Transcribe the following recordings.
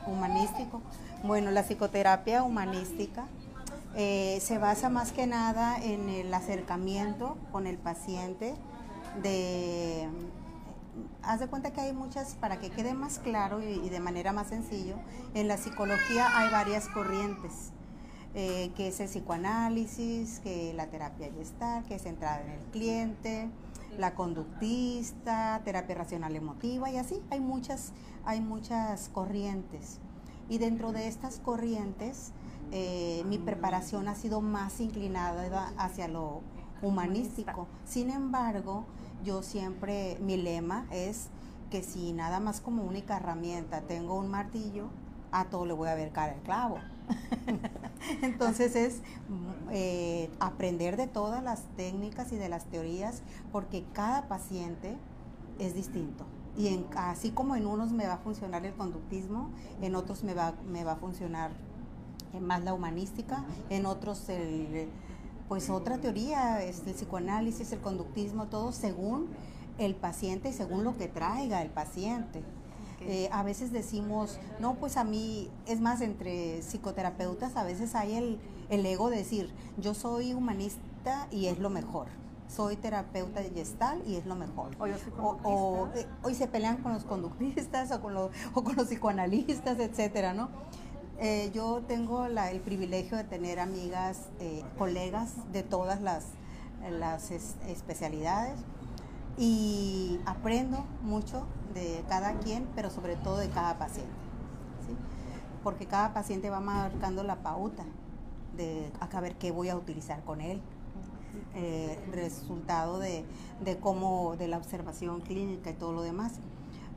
humanístico. Bueno, la psicoterapia humanística se basa más que nada en el acercamiento con el paciente. Haz de cuenta que hay muchas, para que quede más claro y de manera más sencillo, en la psicología hay varias corrientes, que es el psicoanálisis, que la terapia Gestalt, que es centrada en el cliente, la conductista, terapia racional emotiva, y así hay muchas corrientes. Y dentro de estas corrientes, mi preparación ha sido más inclinada hacia lo humanístico. Sin embargo, yo siempre, mi lema es que si nada más como única herramienta tengo un martillo, a todo le voy a ver cara el clavo. Entonces es aprender de todas las técnicas y de las teorías, porque cada paciente es distinto. Y así como en unos me va a funcionar el conductismo, en otros me va a funcionar más la humanística, en otros pues otra teoría, el psicoanálisis, el conductismo, todo según el paciente y según lo que traiga el paciente. A veces decimos, no, pues a mí, es más, entre psicoterapeutas a veces hay el ego de decir, yo soy humanista y es lo mejor, soy terapeuta de Gestalt y es lo mejor. Hoy se pelean con los conductistas o con los psicoanalistas, etcétera, ¿no? Yo tengo el privilegio de tener amigas, colegas de todas las especialidades, y aprendo mucho de cada quien, pero sobre todo de cada paciente, ¿sí? Porque cada paciente va marcando la pauta de a ver qué voy a utilizar con él, resultado de la observación clínica y todo lo demás.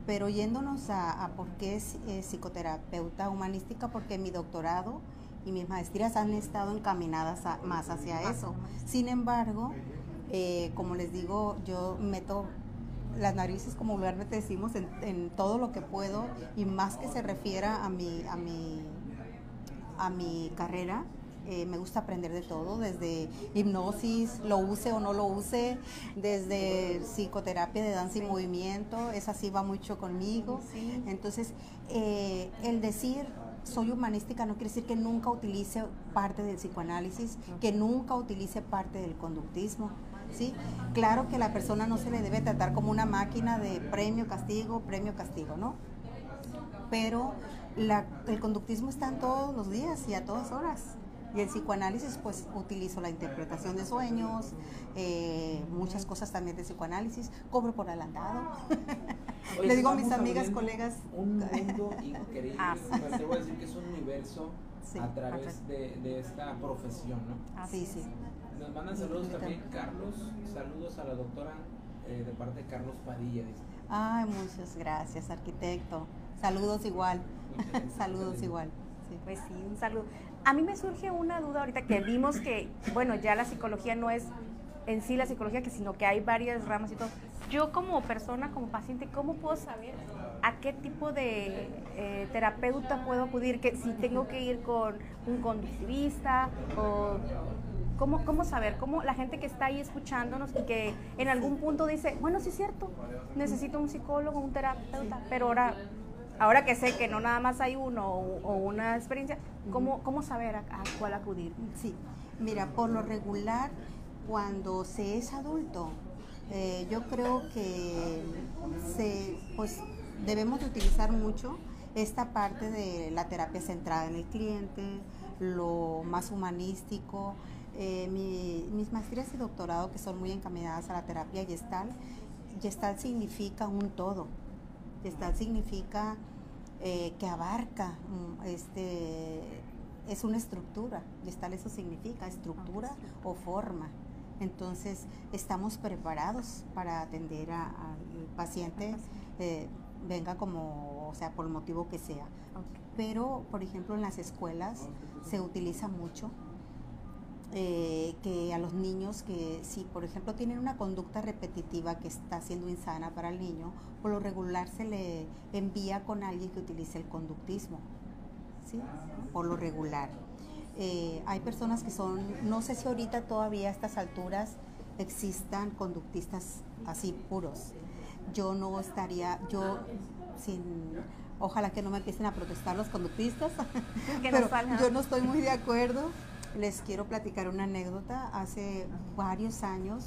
Pero yéndonos a por qué es psicoterapeuta humanística, porque mi doctorado y mis maestrías han estado encaminadas más hacia eso. Sin embargo, como les digo, yo meto las narices, como vulgarmente decimos, en todo lo que puedo, y más que se refiera a mi carrera. Me gusta aprender de todo, desde hipnosis, lo use o no lo use, desde psicoterapia de danza y movimiento, esa sí va mucho conmigo. Entonces, el decir soy humanística no quiere decir que nunca utilice parte del psicoanálisis, que nunca utilice parte del conductismo, ¿sí? Claro que la persona no se le debe tratar como una máquina de premio, castigo, ¿no? Pero el conductismo está en todos los días y a todas horas. Y el psicoanálisis, pues utilizo la interpretación de sueños, muchas cosas también de psicoanálisis, cobro por adelantado. Oye, le digo a mis amigas, colegas. Un mundo increíble, pues te voy a decir que es un universo a través de esta profesión, ¿no? Sí. Nos mandan saludos también, Carlos, saludos a la doctora de parte de Carlos Padilla, dice. Ay, muchas gracias, arquitecto. Saludos igual. Saludos igual. Sí. Pues sí, un saludo. A mí me surge una duda ahorita que vimos que, bueno, ya la psicología no es en sí la psicología, sino que hay varias ramas y todo. Yo como persona, como paciente, ¿cómo puedo saber a qué tipo de terapeuta puedo acudir? Que si tengo que ir con un conductivista o... ¿Cómo saber? ¿Cómo la gente que está ahí escuchándonos y que en algún punto dice, bueno, sí es cierto, necesito un psicólogo, un terapeuta, pero ahora que sé que no nada más hay uno o una experiencia, ¿cómo saber a cuál acudir? Sí, mira, por lo regular, cuando se es adulto, yo creo que pues debemos de utilizar mucho esta parte de la terapia centrada en el cliente, lo más humanístico. Mis maestrías y doctorado, que son muy encaminadas a la terapia Gestalt, Gestalt significa un todo. Gestalt significa que abarca, es una estructura. Gestalt eso significa estructura o forma. Entonces estamos preparados para atender al paciente, venga como, o sea, por el motivo que sea. Pero, por ejemplo, en las escuelas se utiliza mucho que a los niños que si, por ejemplo, tienen una conducta repetitiva que está siendo insana para el niño, por lo regular se le envía con alguien que utilice el conductismo, ¿sí? Por lo regular. Hay personas que son, no sé si ahorita todavía a estas alturas existan conductistas así puros. Yo no estaría, Ojalá que no me empiecen a protestar los conductistas, pero yo no estoy muy de acuerdo. Les quiero platicar una anécdota. Hace varios años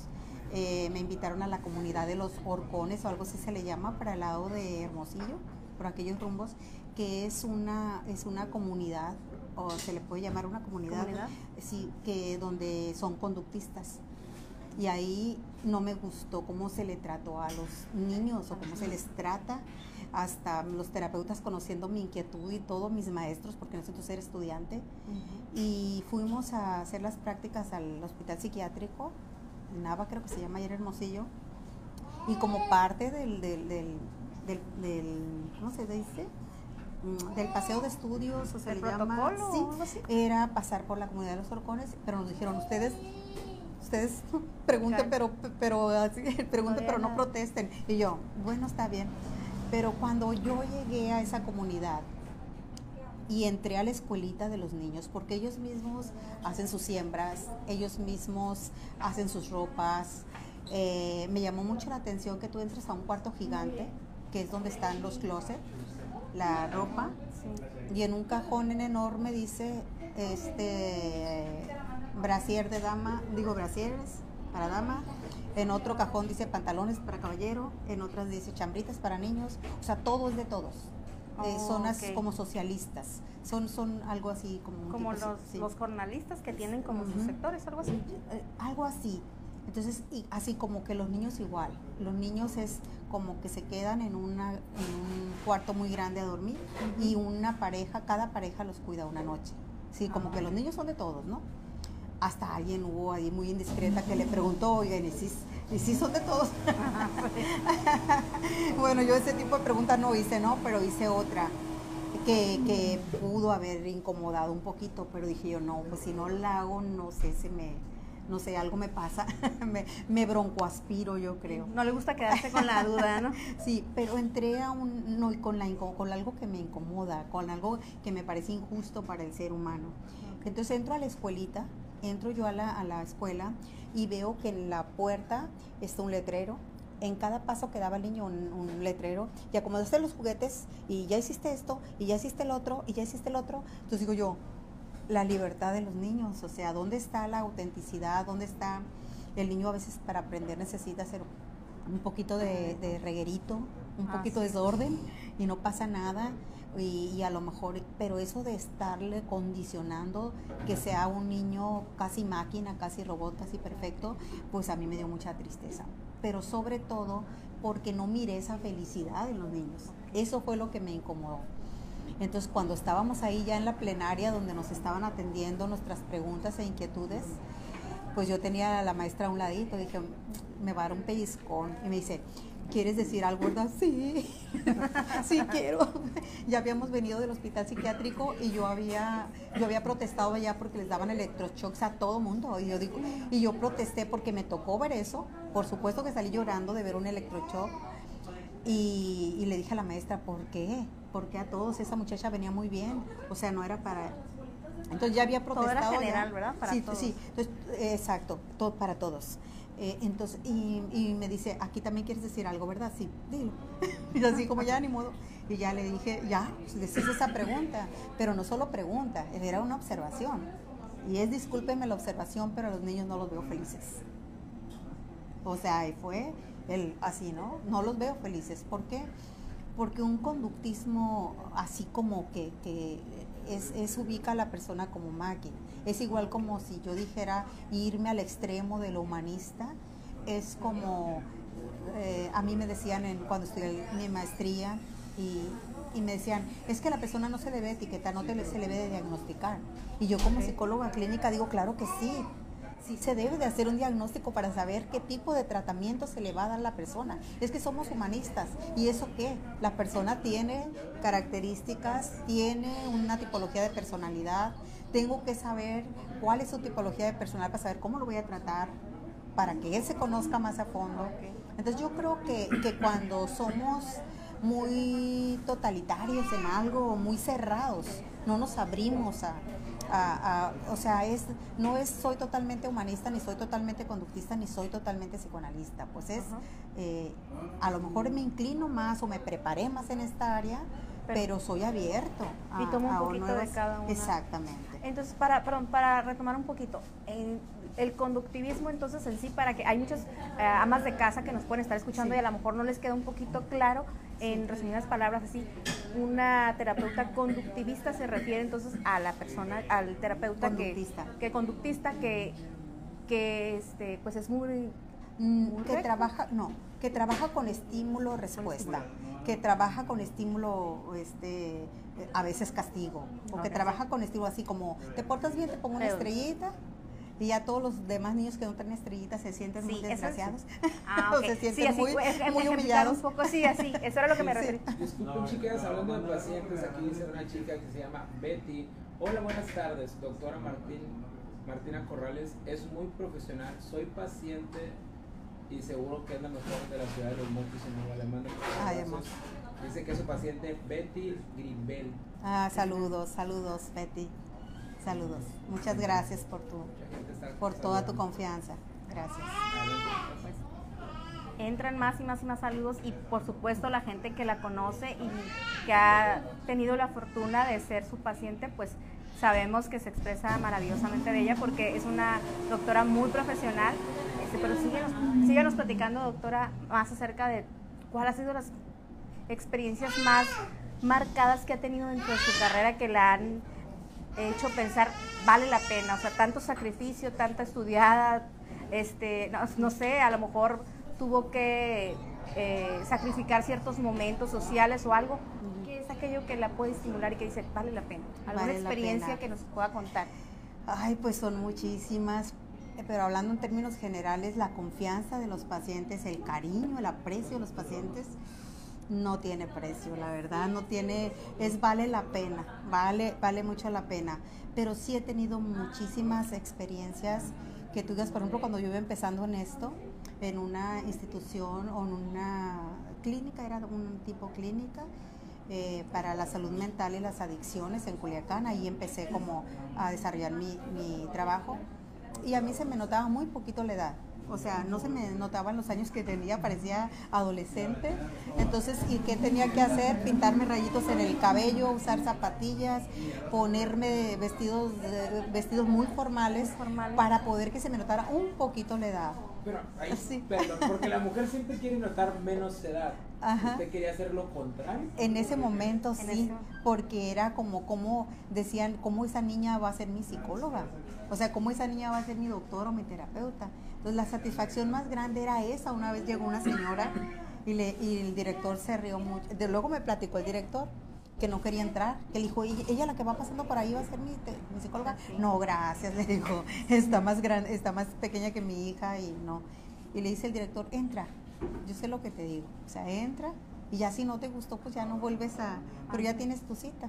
me invitaron a la comunidad de los Horcones, o algo así se le llama, para el lado de Hermosillo, por aquellos rumbos, que es una comunidad, o se le puede llamar una comunidad, sí, que donde son conductistas. Y ahí no me gustó cómo se le trató a los niños o cómo se les trata, hasta los terapeutas conociendo mi inquietud y todos mis maestros, porque necesito ser estudiante. Y fuimos a hacer las prácticas al hospital psiquiátrico, Nava creo que se llama, ayer Hermosillo, y como parte del ¿cómo se dice? Del paseo de estudios, o se le llama, sí, era pasar por la comunidad de los Horcones, pero nos dijeron, ustedes pregunten, pero pregunten, pero no protesten. Y yo, bueno, está bien. Pero cuando yo llegué a esa comunidad y entré a la escuelita de los niños, porque ellos mismos hacen sus siembras, ellos mismos hacen sus ropas, me llamó mucho la atención que tú entres a un cuarto gigante, que es donde están los closets, la ropa, y en un cajón enorme dice brasier de dama, brasieres para dama, en otro cajón dice pantalones para caballero, en otras dice chambritas para niños, o sea, todo es de todos. Son así como socialistas, son algo así como los jornalistas que tienen como sus sectores, algo así. Algo así. Entonces, y así como que los niños igual, los niños es como que se quedan en un cuarto muy grande a dormir, y cada pareja los cuida una noche. Sí, como que los niños son de todos, ¿no? Hasta alguien hubo ahí muy indiscreta que le preguntó, oigan, ¿y si son de todos? Bueno, yo ese tipo de preguntas no hice, ¿no? Pero hice otra que pudo haber incomodado un poquito, pero dije yo, no, pues si no la hago, no sé, algo me pasa, me broncoaspiro, yo creo. No le gusta quedarse con la duda, ¿no? Sí, pero entré con algo que me incomoda, con algo que me parece injusto para el ser humano. Entonces entro a la escuelita, entro yo a la escuela y veo que en la puerta está un letrero. En cada paso que daba el niño un letrero, y acomodaste los juguetes, y ya hiciste esto, y ya hiciste el otro, y ya hiciste el otro. Entonces digo yo, la libertad de los niños, o sea, ¿dónde está la autenticidad? ¿Dónde está el niño? A veces para aprender necesita hacer un poquito de reguerito, un poquito de desorden, y no pasa nada, y a lo mejor, pero eso de estarle condicionando que sea un niño casi máquina, casi robot, casi perfecto, pues a mí me dio mucha tristeza, pero sobre todo porque no miré esa felicidad en los niños. Eso fue lo que me incomodó. Entonces, cuando estábamos ahí ya en la plenaria, donde nos estaban atendiendo nuestras preguntas e inquietudes, pues yo tenía a la maestra a un ladito, dije, me va a dar un pellizcón, y me dice, ¿quieres decir algo, verdad? Sí, sí quiero. Ya habíamos venido del hospital psiquiátrico y yo había protestado allá porque les daban electroshocks a todo mundo, y yo protesté porque me tocó ver eso. Por supuesto que salí llorando de ver un electroshock, y le dije a la maestra, ¿por qué? Porque a todos, esa muchacha venía muy bien, o sea, no era para... Entonces ya había protestado. Todo era general, ¿verdad? Para todos. Sí, entonces, exacto, todo para todos. Entonces, y me dice, aquí también quieres decir algo, ¿verdad? Sí, dilo. Y así como ya ni modo. Y ya le dije, ya, les hice esa pregunta, pero no solo pregunta, era una observación. Y discúlpenme la observación, pero a los niños no los veo felices. O sea, fue así, ¿no? No los veo felices. ¿Por qué? Porque un conductismo así como que ubica a la persona como máquina. Es igual como si yo dijera irme al extremo de lo humanista. Es como, a mí me decían cuando estudié mi maestría, y me decían, es que la persona no se le ve etiquetar, se le ve de diagnosticar. Y yo como psicóloga clínica digo, claro que sí. Sí se debe de hacer un diagnóstico para saber qué tipo de tratamiento se le va a dar a la persona. Es que somos humanistas. ¿Y eso qué? La persona tiene características, tiene una tipología de personalidad. Tengo que saber cuál es su tipología de personalidad para saber cómo lo voy a tratar, para que él se conozca más a fondo. Entonces yo creo que cuando somos muy totalitarios en algo, muy cerrados, no nos abrimos o sea, soy totalmente humanista, ni soy totalmente conductista, ni soy totalmente psicoanalista, pues a lo mejor me inclino más o me preparé más en esta área, pero soy abierto y tomo un poquito de cada una. Exactamente. Entonces, para retomar un poquito, el conductivismo entonces en sí, para que hay muchas amas de casa que nos pueden estar escuchando y a lo mejor no les queda un poquito claro, en resumidas palabras así, una terapeuta conductivista se refiere entonces a la persona, al terapeuta conductista que pues es muy que trabaja con estímulo respuesta, que trabaja con estímulo a veces castigo, o que trabaja con estímulo así como te portas bien, te pongo una estrellita. Y ya todos los demás niños que no traen estrellitas se sienten muy desgraciados. O se sienten muy humillados. Un poco así, eso era lo que me refería. Disculpen, chicas, hablando de pacientes, aquí dice una chica que se llama Betty. Hola, buenas tardes, doctora Martina Corrales. Es muy profesional, soy paciente y seguro que es la mejor de la ciudad de Los Mochis en Nuevo Alemán. Dice que es su paciente Betty Gribel. Saludos, Betty. Saludos. Muchas gracias por toda tu confianza. Gracias. Pues, entran más y más saludos y por supuesto la gente que la conoce y que ha tenido la fortuna de ser su paciente, pues sabemos que se expresa maravillosamente de ella porque es una doctora muy profesional. Pero síguenos platicando, doctora, más acerca de cuáles han sido las experiencias más marcadas que ha tenido dentro de su carrera que la han hecho pensar vale la pena, o sea, tanto sacrificio, tanta estudiada, no sé, a lo mejor tuvo que sacrificar ciertos momentos sociales o algo. ¿Qué es aquello que la puede estimular y que dice vale la pena? ¿Alguna experiencia que nos pueda contar? Ay, pues son muchísimas, pero hablando en términos generales, la confianza de los pacientes, el cariño, el aprecio de los pacientes no tiene precio, la verdad, vale la pena, vale mucho la pena, pero sí he tenido muchísimas experiencias que tú digas, por ejemplo, cuando yo iba empezando en esto, en una institución o en una clínica, era un tipo clínica para la salud mental y las adicciones en Culiacán, ahí empecé como a desarrollar mi trabajo y a mí se me notaba muy poquito la edad. O sea, no se me notaban los años que tenía, parecía adolescente. Entonces, ¿y qué tenía que hacer? Pintarme rayitos en el cabello, usar zapatillas, ponerme vestidos muy formales para poder que se me notara un poquito la edad. Pero ahí, perdón, porque la mujer siempre quiere notar menos edad. Ajá. ¿Usted quería hacer lo contrario? En ese momento sí, porque era como decían, ¿cómo esa niña va a ser mi psicóloga? O sea, ¿cómo esa niña va a ser mi doctora o mi terapeuta? Entonces la satisfacción más grande era esa. Una vez llegó una señora y el director se rió mucho. Luego me platicó el director que no quería entrar, que le dijo, ella la que va pasando por ahí va a ser mi psicóloga. Sí. No, gracias, le dijo, está más grande, está más pequeña que mi hija y no. Y le dice el director, entra, yo sé lo que te digo, o sea, entra y ya si no te gustó, pues ya no vuelves pero ya tienes tu cita.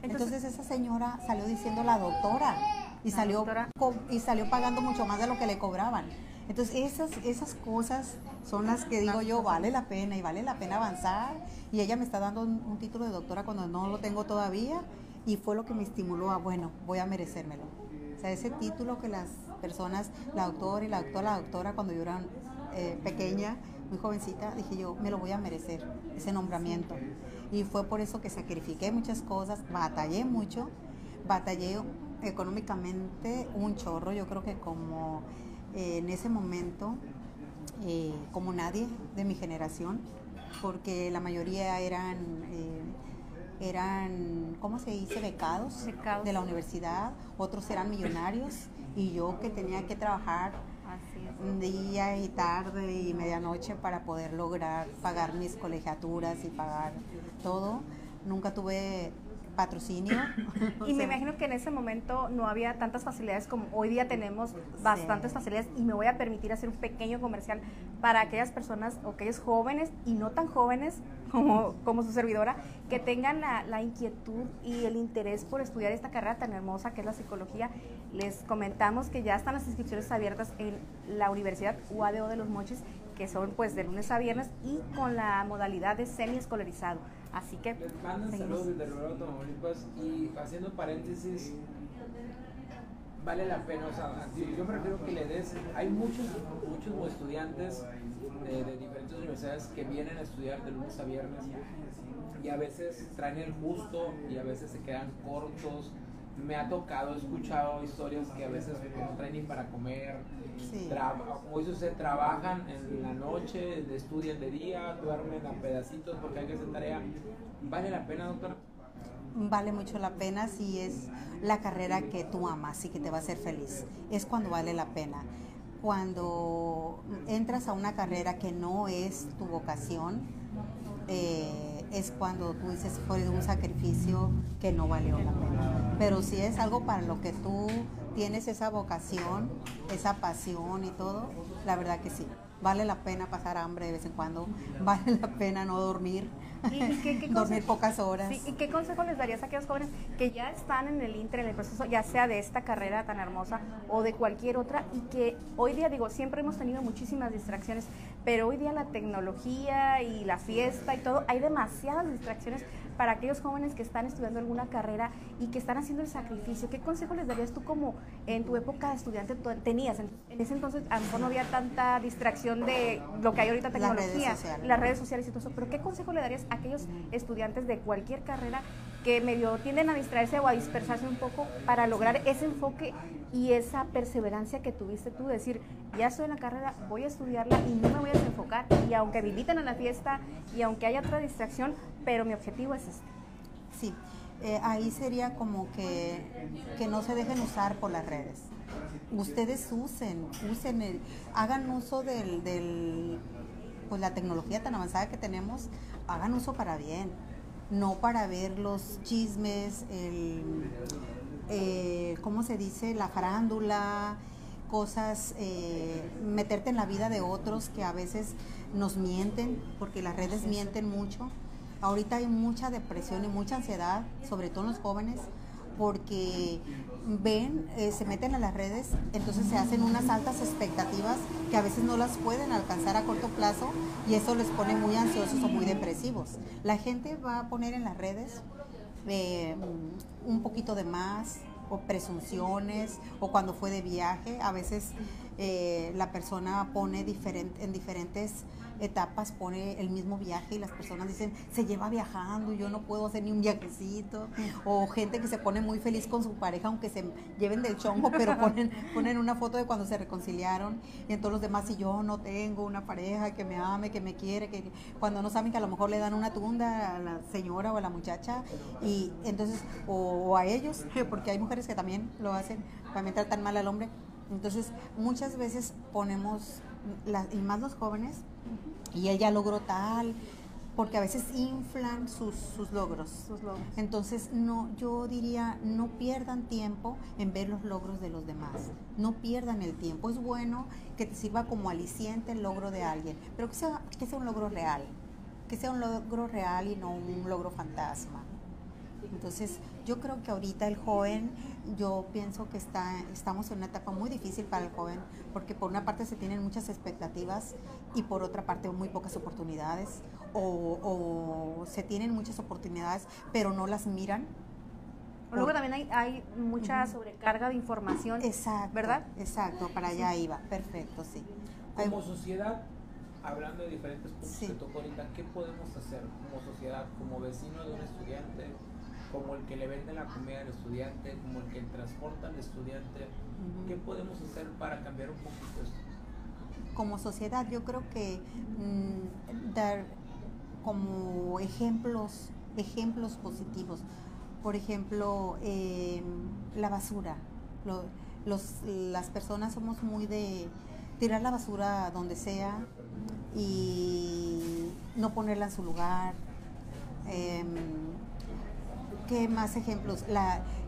Entonces esa señora salió diciendo la doctora y salió pagando mucho más de lo que le cobraban. Entonces esas cosas son las que digo yo, vale la pena y vale la pena avanzar. Y ella me está dando un título de doctora cuando no lo tengo todavía y fue lo que me estimuló voy a merecérmelo. O sea, ese título que las personas, la doctora, cuando yo era pequeña, muy jovencita, dije yo, me lo voy a merecer, ese nombramiento. Y fue por eso que sacrifiqué muchas cosas, batallé mucho, económicamente un chorro, yo creo que como en ese momento, como nadie de mi generación, porque la mayoría eran ¿cómo se dice? Becados de la universidad, otros eran millonarios y yo que tenía que trabajar día y tarde y medianoche para poder lograr pagar mis colegiaturas y pagar todo. Nunca tuve patrocinio. Y me imagino que en ese momento no había tantas facilidades como hoy día tenemos, bastantes facilidades, y me voy a permitir hacer un pequeño comercial para aquellas personas o aquellos jóvenes y no tan jóvenes como su servidora, que tengan la inquietud y el interés por estudiar esta carrera tan hermosa que es la psicología. Les comentamos que ya están las inscripciones abiertas en la Universidad UADO de Los Mochis, que son pues de lunes a viernes y con la modalidad de semiescolarizado. Así que les mandan saludos desde Rivera, Tamaulipas. Y haciendo paréntesis, vale la pena, o sea, yo prefiero que le des, hay muchos estudiantes de diferentes universidades que vienen a estudiar de lunes a viernes y a veces traen el justo y a veces se quedan cortos. Me ha tocado, he escuchado historias que a veces no traen ni para comer, Sí. como dice usted, trabajan en la noche, estudian de día, duermen a pedacitos porque hay que hacer tarea. ¿Vale la pena, doctora? Vale mucho la pena si es la carrera que tú amas y que te va a hacer feliz. Es cuando vale la pena. Cuando entras a una carrera que no es tu vocación, es cuando tú dices fue un sacrificio que no valió la pena. Pero si es algo para lo que tú tienes esa vocación, esa pasión y todo, la verdad que sí. Vale la pena pasar hambre de vez en cuando, vale la pena no dormir, dormir pocas horas. Sí, ¿y qué consejo les darías a aquellos jóvenes que ya están en el inter, en el proceso, ya sea de esta carrera tan hermosa o de cualquier otra, y que hoy día, digo, siempre hemos tenido muchísimas distracciones, pero hoy día la tecnología y la fiesta y todo, hay demasiadas distracciones para aquellos jóvenes que están estudiando alguna carrera y que están haciendo el sacrificio? ¿Qué consejo les darías tú, como en tu época de estudiante tenías? En ese entonces a lo mejor no había tanta distracción de lo que hay ahorita, tecnología, las redes sociales y todo eso, pero ¿qué consejo le darías a aquellos estudiantes de cualquier carrera que medio tienden a distraerse o a dispersarse un poco para lograr ese enfoque y esa perseverancia que tuviste tú, de decir, ya estoy en la carrera, voy a estudiarla y no me voy a desenfocar, y aunque me inviten a la fiesta y aunque haya otra distracción, pero mi objetivo es este? Sí, ahí sería como que no se dejen usar por las redes. Ustedes usen hagan uso pues la tecnología tan avanzada que tenemos, hagan uso para bien, no para ver los chismes, ¿cómo se dice? La farándula, cosas, meterte en la vida de otros que a veces nos mienten, porque las redes mienten mucho. Ahorita hay mucha depresión y mucha ansiedad, sobre todo en los jóvenes, porque ven, se meten a las redes, entonces se hacen unas altas expectativas que a veces no las pueden alcanzar a corto plazo y eso les pone muy ansiosos o muy depresivos. La gente va a poner en las redes un poquito de más, o presunciones, o cuando fue de viaje, a veces la persona pone en diferentes etapas, pone el mismo viaje y las personas dicen, se lleva viajando, yo no puedo hacer ni un viajecito, o gente que se pone muy feliz con su pareja aunque se lleven del chongo, pero ponen una foto de cuando se reconciliaron, y en todos los demás, si yo no tengo una pareja que me ame, que me quiere, que cuando no saben que a lo mejor le dan una tunda a la señora o a la muchacha, y entonces, o a ellos, porque hay mujeres que también lo hacen, para tratan mal al hombre. Entonces muchas veces ponemos, y más los jóvenes, y él ya logró tal, porque a veces inflan sus logros. Entonces yo diría, no pierdan tiempo en ver los logros de los demás, no pierdan el tiempo. Es bueno que te sirva como aliciente el logro de alguien, pero que sea un logro real, y no un logro fantasma. Entonces yo creo que ahorita el joven, yo pienso que estamos en una etapa muy difícil para el joven, porque por una parte se tienen muchas expectativas y por otra parte muy pocas oportunidades, o se tienen muchas oportunidades pero no las miran. Luego también hay mucha sobrecarga de información. Exacto, ¿verdad? Exacto, para allá iba, perfecto, sí. Como sociedad, hablando de diferentes puntos que tocó ahorita, ¿qué podemos hacer como sociedad, como vecino de un estudiante, como el que le vende la comida al estudiante, como el que transporta al estudiante? ¿Qué podemos hacer para cambiar un poquito esto? Como sociedad, yo creo que dar como ejemplos positivos. Por ejemplo, la basura. Las personas somos muy de tirar la basura donde sea y no ponerla en su lugar. ¿Qué más ejemplos?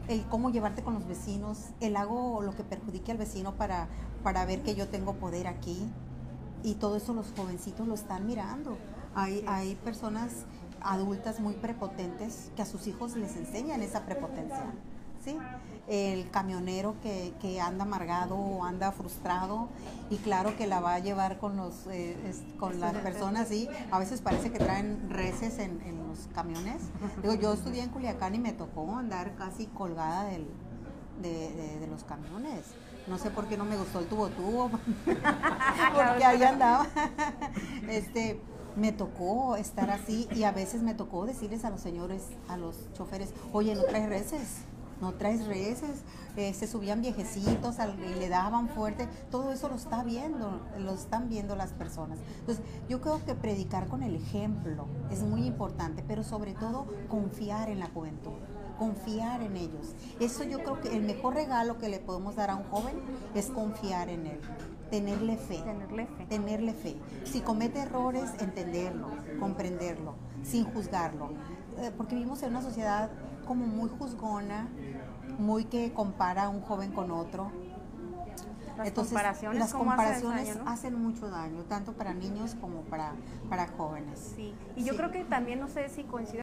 El cómo llevarte con los vecinos, el hago lo que perjudique al vecino para ver que yo tengo poder aquí, y todo eso los jovencitos lo están mirando. Hay personas adultas muy prepotentes que a sus hijos les enseñan esa prepotencia, ¿sí? El camionero que anda amargado o anda frustrado, y claro que la va a llevar con las personas, ¿sí? A veces parece que traen reses en los camiones. Digo, yo estudié en Culiacán y me tocó andar casi colgada de los camiones. No sé por qué no me gustó el tubo, porque ahí andaba. Me tocó estar así y a veces me tocó decirles a los señores, a los choferes, oye, no traes reses. No traes reses, se subían viejecitos y le daban fuerte, todo eso lo están viendo las personas. Entonces, yo creo que predicar con el ejemplo es muy importante, pero sobre todo confiar en la juventud, confiar en ellos. Eso yo creo que el mejor regalo que le podemos dar a un joven es confiar en él. Tenerle fe. Si comete errores, entenderlo, comprenderlo, sin juzgarlo. Porque vivimos en una sociedad como muy juzgona, muy que compara a un joven con otro. Entonces, las comparaciones hacen mucho daño, tanto para niños como para jóvenes. Sí, y yo creo que también, no sé si coincide